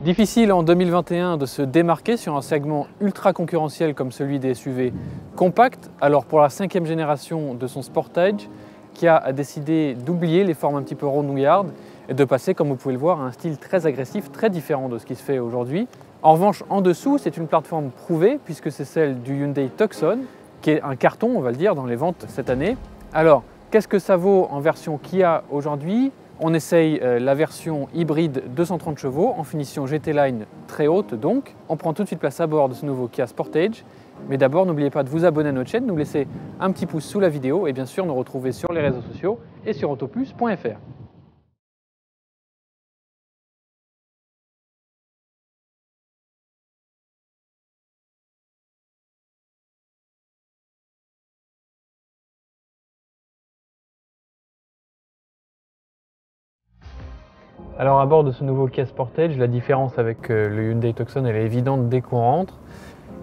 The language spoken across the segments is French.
Difficile en 2021 de se démarquer sur un segment ultra concurrentiel comme celui des SUV compacts. Alors pour la 5e génération de son Sportage, Kia a décidé d'oublier les formes un petit peu rondouillardes et de passer, comme vous pouvez le voir, à un style très agressif, très différent de ce qui se fait aujourd'hui. En revanche, en dessous, c'est une plateforme prouvée puisque c'est celle du Hyundai Tucson, qui est un carton, on va le dire, dans les ventes cette année. Alors, qu'est-ce que ça vaut en version Kia aujourd'hui ? On essaye la version hybride 230 chevaux en finition GT Line très haute donc. On prend tout de suite place à bord de ce nouveau Kia Sportage. Mais d'abord, n'oubliez pas de vous abonner à notre chaîne, nous laisser un petit pouce sous la vidéo et bien sûr nous retrouver sur les réseaux sociaux et sur autoplus.fr. Alors à bord de ce nouveau Kia Sportage, la différence avec le Hyundai Tucson elle est évidente dès qu'on rentre.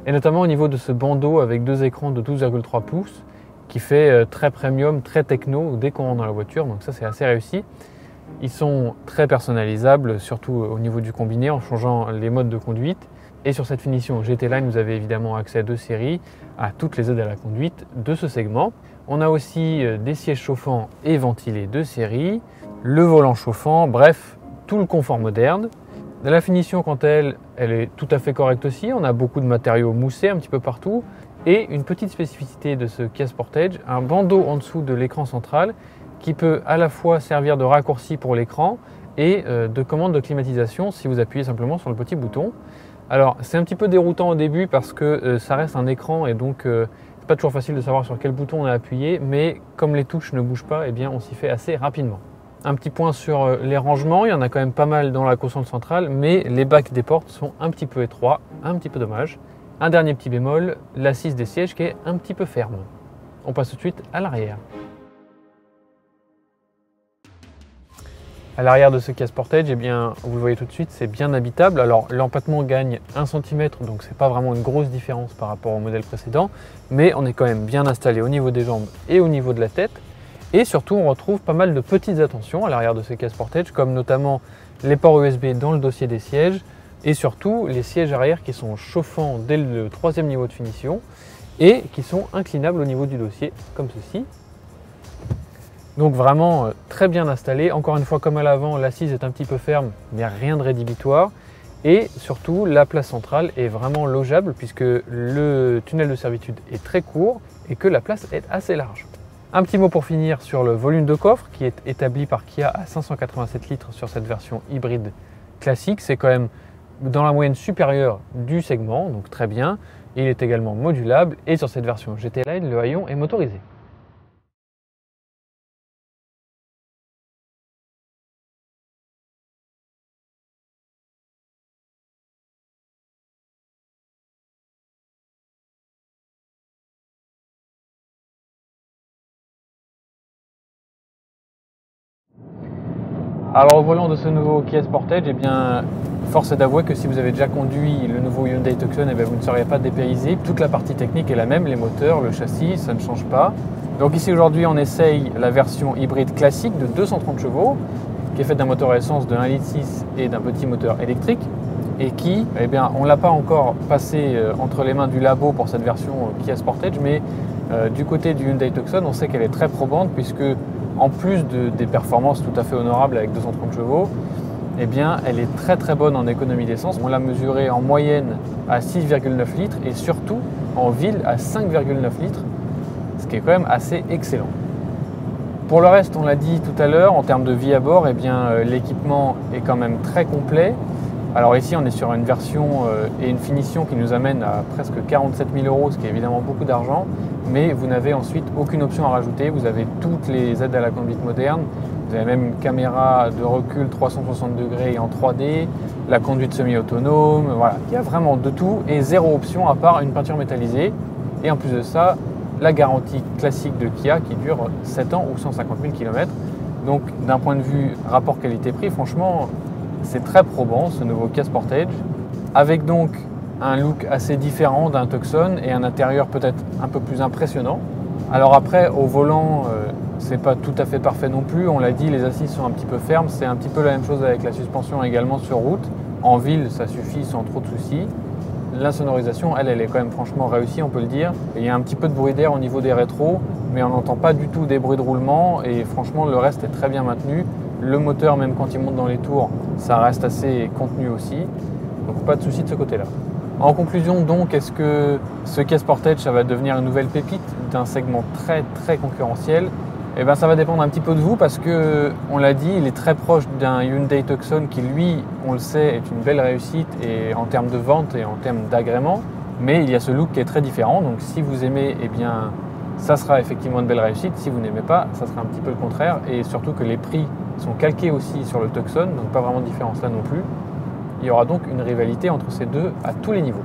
Et notamment au niveau de ce bandeau avec deux écrans de 12,3 pouces qui fait très premium, très techno dès qu'on rentre dans la voiture. Donc ça c'est assez réussi. Ils sont très personnalisables, surtout au niveau du combiné en changeant les modes de conduite. Et sur cette finition GT Line, vous avez évidemment accès de série à toutes les aides à la conduite de ce segment. On a aussi des sièges chauffants et ventilés de série, le volant chauffant, bref, tout le confort moderne. La finition, quant à elle, elle est tout à fait correcte aussi. On a beaucoup de matériaux moussés un petit peu partout. Et une petite spécificité de ce Kia Sportage, un bandeau en dessous de l'écran central qui peut à la fois servir de raccourci pour l'écran et de commande de climatisation si vous appuyez simplement sur le petit bouton. Alors c'est un petit peu déroutant au début parce que ça reste un écran et donc c'est pas toujours facile de savoir sur quel bouton on a appuyé, mais comme les touches ne bougent pas, eh bien on s'y fait assez rapidement. Un petit point sur les rangements, il y en a quand même pas mal dans la console centrale, mais les bacs des portes sont un petit peu étroits, un petit peu dommage. Un dernier petit bémol, l'assise des sièges qui est un petit peu ferme. On passe tout de suite à l'arrière. À l'arrière de ce Kia Sportage, eh bien, vous le voyez tout de suite, c'est bien habitable. Alors l'empattement gagne 1 cm, donc c'est pas vraiment une grosse différence par rapport au modèle précédent, mais on est quand même bien installé au niveau des jambes et au niveau de la tête. Et surtout, on retrouve pas mal de petites attentions à l'arrière de ce Kia Sportage, comme notamment les ports USB dans le dossier des sièges, et surtout les sièges arrière qui sont chauffants dès le 3e niveau de finition, et qui sont inclinables au niveau du dossier, comme ceci. Donc vraiment très bien installé. Encore une fois, comme à l'avant, l'assise est un petit peu ferme, mais rien de rédhibitoire. Et surtout, la place centrale est vraiment logeable, puisque le tunnel de servitude est très court, et que la place est assez large. Un petit mot pour finir sur le volume de coffre qui est établi par Kia à 587 litres sur cette version hybride classique. C'est quand même dans la moyenne supérieure du segment, donc très bien. Il est également modulable et sur cette version GT Line, le haillon est motorisé. Alors au volant de ce nouveau Kia Sportage, eh bien, force est d'avouer que si vous avez déjà conduit le nouveau Hyundai Tucson, eh bien, vous ne seriez pas dépaysé. Toute la partie technique est la même, les moteurs, le châssis, ça ne change pas. Donc ici aujourd'hui on essaye la version hybride classique de 230 chevaux, qui est faite d'un moteur à essence de 1,6 litre et d'un petit moteur électrique, et qui, eh bien, on ne l'a pas encore passé entre les mains du labo pour cette version Kia Sportage, mais du côté du Hyundai Tucson, on sait qu'elle est très probante puisque en plus des performances tout à fait honorables avec 230 chevaux, eh bien, elle est très très bonne en économie d'essence. On l'a mesurée en moyenne à 6,9 litres et surtout en ville à 5,9 litres, ce qui est quand même assez excellent. Pour le reste, on l'a dit tout à l'heure, en termes de vie à bord, eh bien, l'équipement est quand même très complet. Alors ici, on est sur une version et une finition qui nous amène à presque 47 000 €, ce qui est évidemment beaucoup d'argent, mais vous n'avez ensuite aucune option à rajouter. Vous avez toutes les aides à la conduite moderne, vous avez même une caméra de recul 360 degrés en 3D, la conduite semi-autonome, voilà, il y a vraiment de tout et zéro option à part une peinture métallisée. Et en plus de ça, la garantie classique de Kia qui dure 7 ans ou 150 000 km. Donc d'un point de vue rapport qualité-prix, franchement, c'est très probant ce nouveau Kia Sportage, avec donc un look assez différent d'un Tucson et un intérieur peut-être un peu plus impressionnant. Alors après, au volant, c'est pas tout à fait parfait non plus. On l'a dit, les assises sont un petit peu fermes. C'est un petit peu la même chose avec la suspension également sur route. En ville, ça suffit sans trop de soucis. La sonorisation, elle est quand même franchement réussie, on peut le dire. Il y a un petit peu de bruit d'air au niveau des rétros, mais on n'entend pas du tout des bruits de roulement et franchement, le reste est très bien maintenu. Le moteur, même quand il monte dans les tours, ça reste assez contenu aussi. Donc pas de soucis de ce côté-là. En conclusion donc, est-ce que ce Kia Sportage ça va devenir une nouvelle pépite d'un segment très très concurrentiel? Eh bien ça va dépendre un petit peu de vous parce que, on l'a dit, il est très proche d'un Hyundai Tucson qui lui, on le sait, est une belle réussite et en termes de vente et en termes d'agrément. Mais il y a ce look qui est très différent, donc si vous aimez, eh bien ça sera effectivement une belle réussite. Si vous n'aimez pas, ça sera un petit peu le contraire et surtout que les prix sont calqués aussi sur le Tucson, donc pas vraiment de différence là non plus. Il y aura donc une rivalité entre ces deux à tous les niveaux.